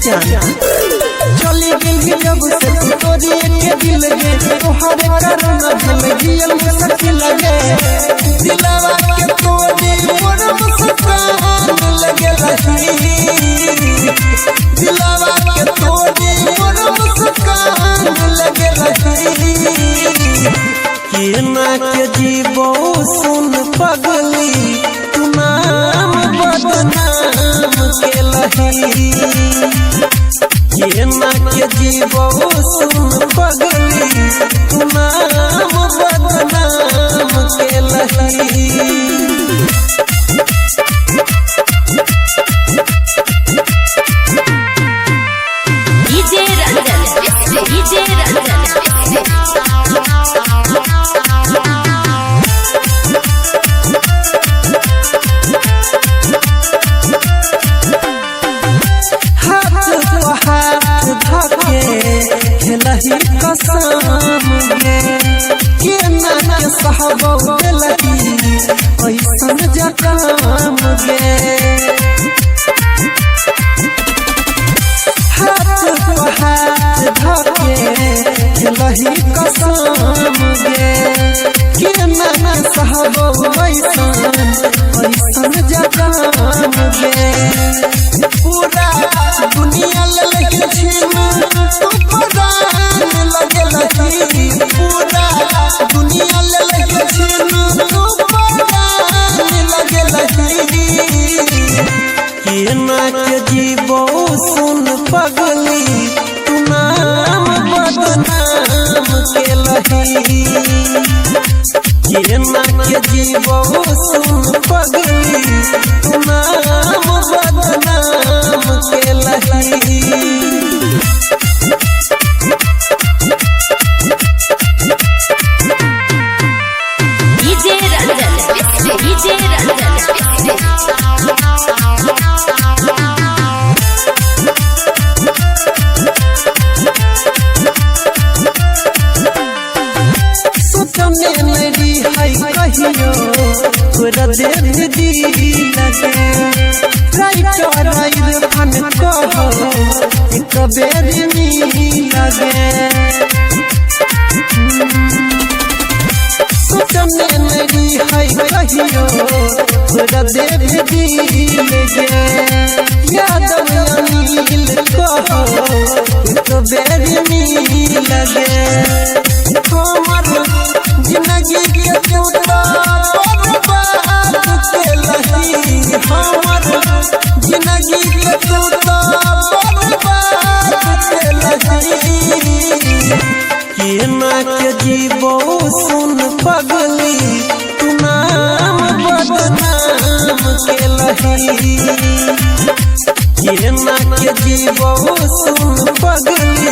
जान चली गई जब से तोरी के दिल गे तोहरे कारण भल जियल मुश्किल लगे दिलवा के तोरी मोर मुस्कान लगे रही दिलवा के तोरी मोर मुस्कान लगे रही के ना के जीवो सुन पगली तू नाम बदनाम के लही के ना के जीवो सुन पगली तू नाम बदनाम के लही खेलही कसम गे के ना के सहबो लही ऐसन जकाम गे हाथ धके खेलही कसम गे के ना के सहबो ऐसन जकाम गे पूरा दुनिया लगे छीन तू परान लगे लही पूरा दुनिया लगे छीन तू परान लगे लही के ना के जीवो सुन पगली तू नाम बदनाम के लही के ना के जीवो सुन पगली तू नाम बदनाम के लही कहियो तोरा देव दी लगे राइटर राइर फन कहो एक बेर नी लगे सोचने नरी है कहियो तोरा देव दी लगे यादव अनिल कहो एक बेर नी लगे हमर जिंदगी के तूता बर्बाद के लही हमर जिंदगी के तूता बर्बाद के लही के ना के जीवो सुन पगली तू नाम बदनाम के लही के ना के जीवो सुन पगली